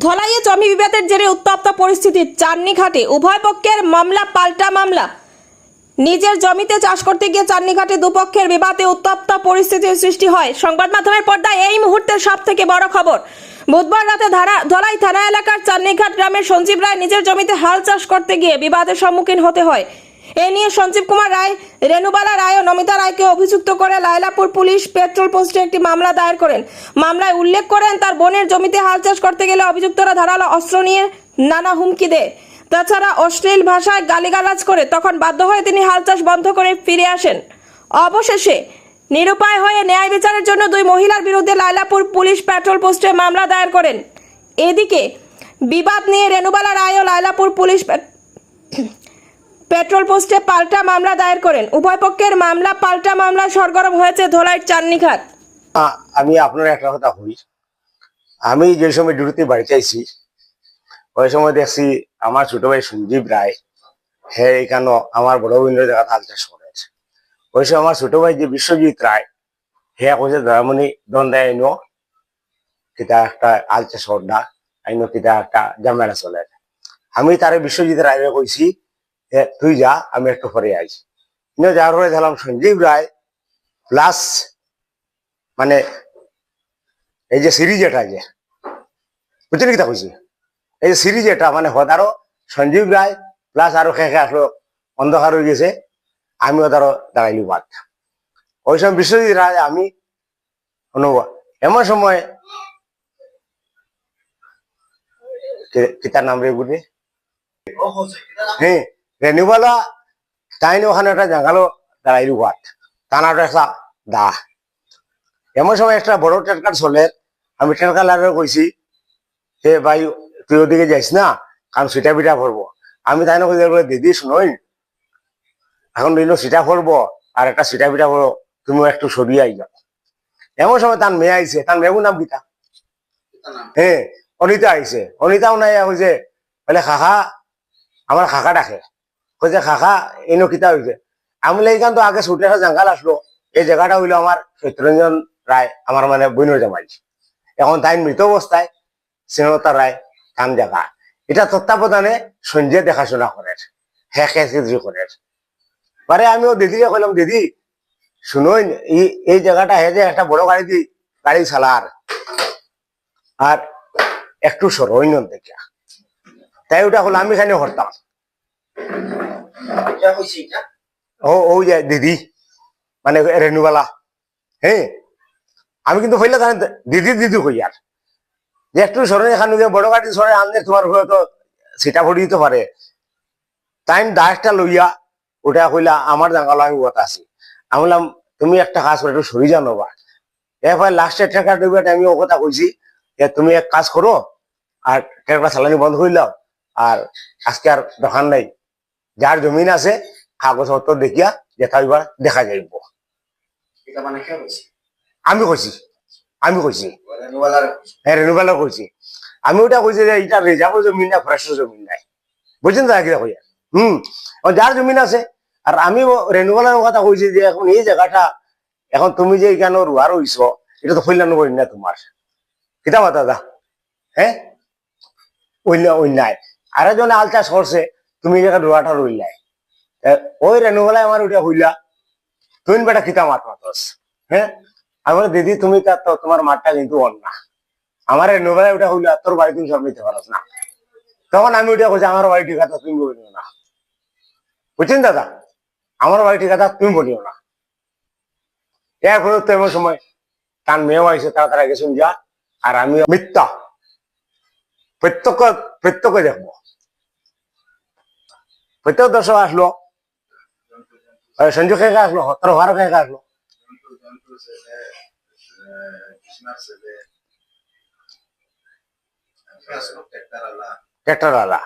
ধলাইয়ে জমি বিবাদের জেরে উত্তপ্ত পরিস্থিতি। চান্নিঘাটে উভয় পক্ষের মামলা পাল্টা মামলা। নিজের জমিতে চাষ করতে গিয়ে চান্নিঘাটে দুপক্ষের বিবাদে উত্তপ্ত পরিস্থিতির সৃষ্টি হয়। সংবাদ মাধ্যমের পর্দায় এই মুহূর্তের সবথেকে বড় খবর। বুধবার রাতে ধলাই থানা এলাকার চান্নিঘাট গ্রামের সঞ্জীব রায় নিজের জমিতে হাল চাষ করতে গিয়ে বিবাদের সম্মুখীন হতে হয়। এ নিয়ে সঞ্জীব কুমার রায়, রেণুবালা রায় ও নমিতা রায়কে অভিযুক্ত করে লায়লাপুর পুলিশ পেট্রোল পোস্টে একটি মামলা দায়ের করেন। মামলায় উল্লেখ করেন তার বোনের জমিতে হাল চাষ করতে গেলে অভিযুক্তরা ধারালো অস্ত্র নিয়ে নানা হুমকি দেয়, তাছাড়া অশ্লীল ভাষায় গালিগালাজ করে। তখন বাধ্য হয়ে তিনি হাল চাষ বন্ধ করে ফিরে আসেন। অবশেষে নিরুপায় হয়ে ন্যায় বিচারের জন্য দুই মহিলার বিরুদ্ধে লায়লাপুর পুলিশ পেট্রোল পোস্টে মামলা দায়ের করেন। এদিকে বিবাদ নিয়ে রেণুবালা রায় ও লায়লাপুর পুলিশ পেট্রোল পোস্টে পাল্টা মামলা দায়ের করেন। উভয় পক্ষের মামলা পাল্টা মামলা সরগরম হয়েছে ধলাইয়ের চান্নিঘাট। আমি আপনার একটা কথা কই, আমি যে সময় ডিউটিতে বাড়িতে আইছি ওই সময় দেখছি আমার ছোট ভাই সঞ্জীব রায় হে এখানে আমার বড় বোনের জায়গা হাল চাষ করে। ওই সময় আমার ছোট ভাই যে বিশ্বজিৎ রায় হে কইছে ধরামণি দন্দায় আইনো কিতা একটা হাল চাষ না আইনো কিতা একটা ঝামেলা চলে। আমি তারে বিশ্বজিৎ রায় কইছি তুই যা, আমি একটু পরে আইছি। যাওয়ার পরে দেখলাম সঞ্জীব রায় প্লাস মানে এই যে সিরিজ এটা যে বুঝছেন কিতা কইছি, এই যে সিরিজ এটা মানে হদারও সঞ্জীব রায় প্লাস আরো খেয়ে আসলো অন্ধকার হয়ে গেছে। আমিও তারও দাঁড়াইলি বাদ। ওই সময় বিশ্বজিৎ রায় আমি এমন সময় কিতার নাম রে বুঝলি হ্যাঁ রেণুবালা তাই ওখানে একটা জাঙ্গালো দাঁড়াইলি বাদ টানাটা একটা দা। এমন সময় একটা বড় ট্রেনকার চলে, আমি ট্রেনকার কইছি হে ভাই তুই ওদিকে যাইস না, কারণ সিটা পিঠা ভরবো। আমি তাই না দিদি শুনোই এখন দিল সিটা ভরবো আর একটা সিটা পিঠা ভরো, তুমি একটু সরিয়ে আই যাও। এমন সময় তার মেয়ে আইছে, তার মেয়ের নাম কিতা হ্যাঁ অনিতা আইছে। অনিতাও নাই কইছে বলে খাখা আমার খাখা ডাকে, কইছে খাখা এনো কিতা হয়েছে। আমি এইখান তো আগে ছুটে জাঙ্গাল আসলো, এই জায়গাটা হইলো আমার সত্যরঞ্জন রায় আমার মানে বইনের জামাই। এখন তাই মৃত অবস্থায় স্নেহতা রায় কান জায়গা এটা তত্ত্বাবধানে সঞ্জয় দেখাশোনা করে হ্যাঁ করে। পরে আমিও দিদিকে কইলাম দিদি শুনোই এই জায়গাটা হে যে একটা বড় গাড়ি চালার আর একটু সরইন দেখে তাই ওটা হলো আমি এখানে করতাম। ও যে দিদি মানে রেণুবালা হ্যাঁ আমি কিন্তু হইলে দিদি দিদি কই আর যে একটু সরে এখানে বড় গাড়ি সরে আনলে তোমার ঘরে তো সিটা ভরি দিতে পারে। তাই দাসটা লইয়া ওটা কইলা আমার জাঙ্গালো আমি কথা আছি। আমি বললাম তুমি একটা কাজ করে একটু সরি জানো বা এরপর লাস্টে ট্রেকার ডুবে আমি ও কথা কইছি তুমি এক কাজ করো আর ট্রেকার চালানি বন্ধ করলাম আর আজকে আর দোকান নাই, যার জমিন আছে কাগজপত্র দেখিয়া যেটা এবার দেখা যাইব। আমি কইছি হ্যাঁ রেণুবালা কইছি। আমি ওটা কইছি যে এটা রেজার্ভ জমিন না ফ্রেশ জমিন নাই, বুঝছেন তো কিনা কইয়া যার জমিন আছে। আর আমি রেণুবালার কথা কইছি যে এখন এই জায়গাটা এখন তুমি যে এখানে রুয়ার হইছ এটা তো কল্যাণ করি না তোমার কিতা মাতা দা হ্যাঁ অন্যায় আর একজনে আল চাষ করছে তুমি এই জায়গায় রুয়াটা রইলাই ওই রেণুবালাই আমার ওইটা হইলা তুমি বেটা কিতা মাত মাতস হ্যাঁ। আমার দিদি তুমি তোমার মাঠটা কিন্তু অন্যা আমার রেণুবালাই ওটা হইলা তোর বাড়ি তুমি সব নিতে পারস না। তখন আমি ওইটা কইছি আমার বাড়ি ঠিকাতা তুমি বলিও না, বুঝছেন দাদা আমার বাড়ি ঠিকাতা তুমি বলিও না। এরপরে তো এমন সময় তার মেয়েও আইসে তারা গেছেন যা আর আমি মিথ্যা প্রত্যক্ষ দেখবো। প্রত্যেক দর্শক আসলো সঞ্জয় খেয়ে আসলো তোর ভারত খেয়ে আসলো ট্রেক্টরওয়ালা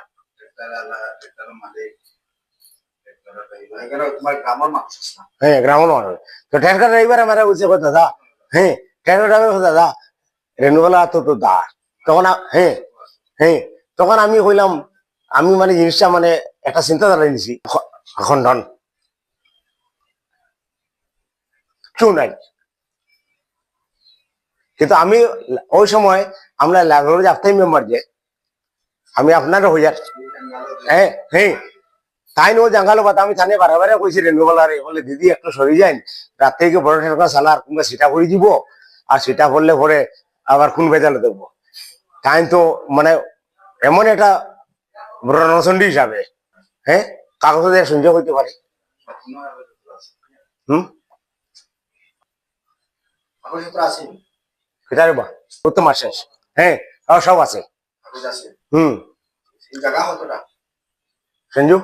হ্যাঁ গ্রামের মানুষ তো ট্রেক্টর ড্রাইভার আমার বলছে দাদা হ্যাঁ ট্রেক্টর ড্রাইভার দাদা রেণুবালা তো দা। তখন হ্যাঁ হ্যাঁ তখন আমি কইলাম আমি মানে জিনিসটা মানে একটা চিন্তাধারা নিছি খণ্ডন কেউ নাই। কিন্তু আমি ওই সময় আমরা লাইব্রেরি যে মেম্বার যে আমি আপনারও হইয়ার হ্যাঁ হ্যাঁ তাই নো জাঙ্গালো বাতা আমি থানে বারে কইছি রেনুবেলারে বলে দিদি একটু সরি যাইন রাত থেকে বড় ঠেকা সালা আর কোনটা সেটা করে দিব আর সেটা করলে পরে আবার কোন বেজালে দেবো তাই তো মানে এমন একটা রণচন্ডী হিসাবে হ্যাঁ কাগজে দিয়ে সঞ্চয় করতে পারে সেটা রে বা ও তো মাস শেষ হ্যাঁ আর সব আছে সঞ্জু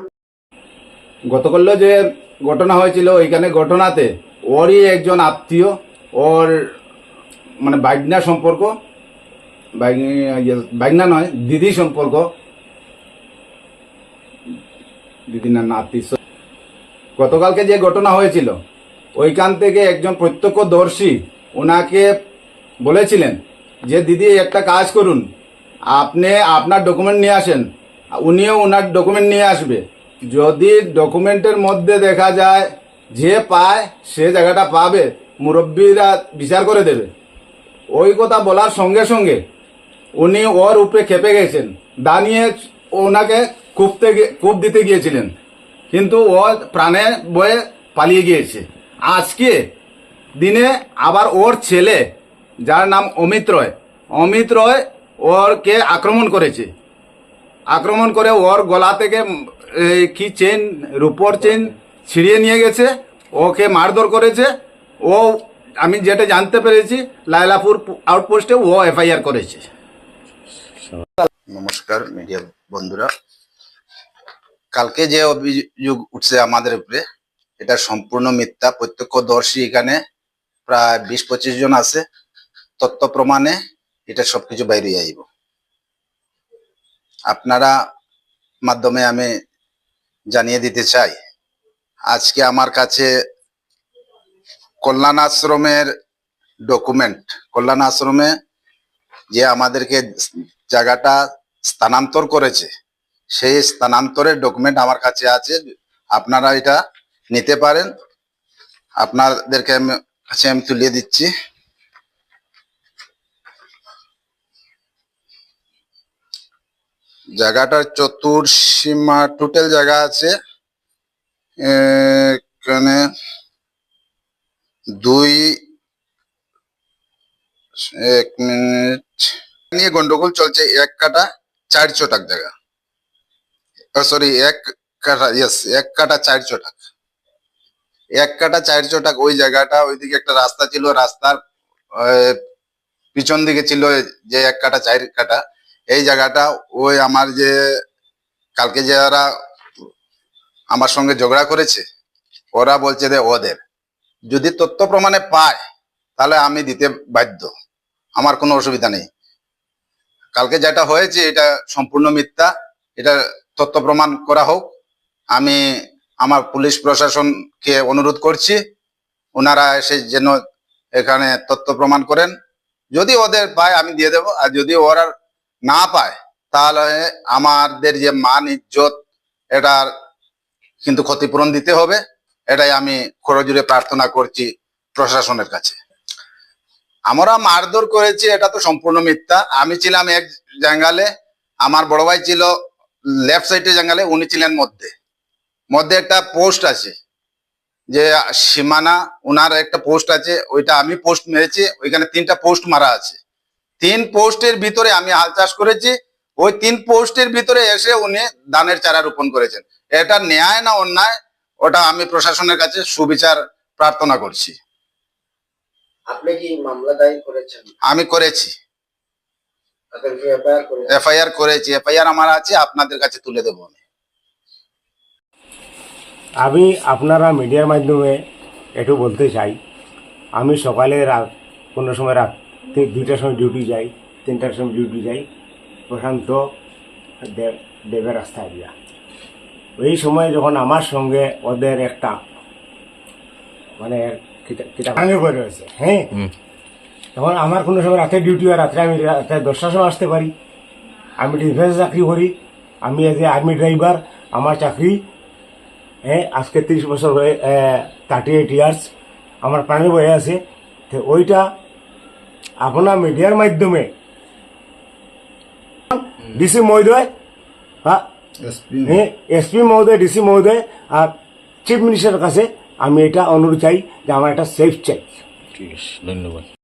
গতকাল যে ঘটনা হয়েছিল ওইখানে ঘটনাতে ওরই একজন আত্মীয় ওর মানে বাইগনা সম্পর্ক বাইগনা নয় দিদি সম্পর্ক দিদি না নাতি গতকালকে যে ঘটনা হয়েছিল ওইখান থেকে একজন প্রত্যক্ষদর্শী ওনাকে বলেছিলেন যে দিদি একটা কাজ করুন আপনি আপনার ডকুমেন্ট নিয়ে আসেন উনিও ওনার ডকুমেন্ট নিয়ে আসবে যদি ডকুমেন্টের মধ্যে দেখা যায় যে পায় সে জায়গাটা পাবে মুরব্বীরা বিচার করে দেবে ওই কথা বলার সঙ্গে সঙ্গে উনি ওর উপরে খেপে গেছেন দাঁড়িয়ে ওনাকে কূপ দিতে গিয়েছিলেন কিন্তু ও প্রাণে বয়ে পালিয়ে গিয়েছে আজকে দিনে আবার ওর ছেলে যার নাম অমিত রয় ওরকে আক্রমণ করেছে আক্রমণ করে ওর গলা থেকে কি চেন রূপোর চেন ছিঁড়িয়ে নিয়ে গেছে ওকে মারধর করেছে ও আমি যেটা জানতে পেরেছি লায়লাপুর আউটপোস্টে ও এফআইআর করেছে। নমস্কার মিডিয়া বন্ধুরা, কালকে যে অভিযোগ উঠছে আমাদের উপরে এটা সম্পূর্ণ মিথ্যা। প্রত্যক্ষদর্শী এখানে প্রায় 20-25 জন আছে। তথ্য প্রমাণে এটা সবকিছু বাইরে আইব। আপনারা মাধ্যমে আমি জানিয়ে দিতে চাই, আজকে আমার কাছে কল্যাণ আশ্রমের ডকুমেন্ট, কল্যাণ আশ্রমে যে আমাদেরকে জায়গাটা স্থানান্তর করেছে সেই স্থানান্তরের ডকুমেন্ট আমার কাছে আছে। আপনারা এটা নিতে পারেন। আপনাদেরকে কাছে আমি তুলে দিচ্ছি। জায়গাটার চতুর্সীমা টোটাল জায়গা আছে এখানে 1 মিনিট নিয়ে গন্ডগোল চলছে। 1 কাটা 4 চটাক জায়গা, সরি 1 কাটা, ইয়েস 1 কাটা 4 চটাক, 1 কাটা 4 চটাক। ওই জায়গাটা ওইদিকে একটা রাস্তা ছিল, রাস্তার পিছন দিকে ছিল যে 1 কাটা 4 কাটা। এই জায়গাটা ওই আমার যে কালকে যারা আমার সঙ্গে ঝগড়া করেছে ওরা বলছে যে ওদের যদি তথ্য প্রমাণে পায় তাহলে আমি দিতে বাধ্য, আমার কোনো অসুবিধা নেই। কালকে যেটা হয়েছে এটা সম্পূর্ণ মিথ্যা, এটা তথ্য প্রমাণ করা হোক। আমি আমার পুলিশ প্রশাসনকে অনুরোধ করছি ওনারা এসে যেন এখানে তথ্য প্রমাণ করেন। যদি ওদের পায় আমি দিয়ে দেব, আর যদি ওরা না পায় তাহলে আমাদের যে মান ইজ্জত এটার কিন্তু ক্ষতিপূরণ দিতে হবে। এটাই আমি করজোড়ে প্রার্থনা করছি প্রশাসনের কাছে। আমরা মারধর করেছি এটা তো সম্পূর্ণ মিথ্যা। আমি ছিলাম এক জাঙ্গালে, আমার বড় ভাই ছিল লেফট সাইডে জাঙ্গালে, উনি ছিলেন মধ্যে একটা পোস্ট আছে যে সীমানা, উনার একটা পোস্ট আছে, ওইটা আমি পোস্ট মেরেছি। ওইখানে 3টা পোস্ট মারা আছে। 3 পোস্টের ভিতরে আমি হাল চাষ করেছি। ওই 3 পোস্টের ভিতরে এসে উনি ধানের চারা রোপণ করেছেন। এটা ন্যায় না অন্যায় ওটা আমি প্রশাসনের কাছে সুবিচার প্রার্থনা করছি। আপনি কি মামলা দায়ের করেছেন? আমি করেছি, এফআইআর করেছি। এফআইআর আমার আছে, আপনাদের কাছে তুলে দেবো আমি। আমি আপনারা মিডিয়ার মাধ্যমে একটু বলতে চাই, আমি সকালে কোনো সময় রাত্রে 2টার সময় ডিউটি যাই, 3টার সময় ডিউটি যাই প্রশান্ত দেবের রাস্তা দিয়া। এই সময় যখন আমার সঙ্গে ওদের একটা মানে কিতাবানি করে রয়েছে, হ্যাঁ, তখন আমার কোনো সময় রাতে ডিউটি হয়, রাত্রে আমি রাতে 10টার সময় আসতে পারি। আমি ডিফেন্স চাকরি করি, আমি এজ এ আর্মি ড্রাইভার। আমার চাকরি আজকে 30 বছর হয়ে 38 ইয়ার্স আমার প্রাণে বয়ে আছে। তো ওইটা আপনার মিডিয়ার মাধ্যমে ডিসি মহোদয় হ্যাঁ এসপি মহোদয়, ডিসি মহোদয় আর চিফ মিনিস্টারের কাছে আমি এটা অনুরোধ চাই যে আমার একটা সেফ চাই। ঠিক আছে, ধন্যবাদ।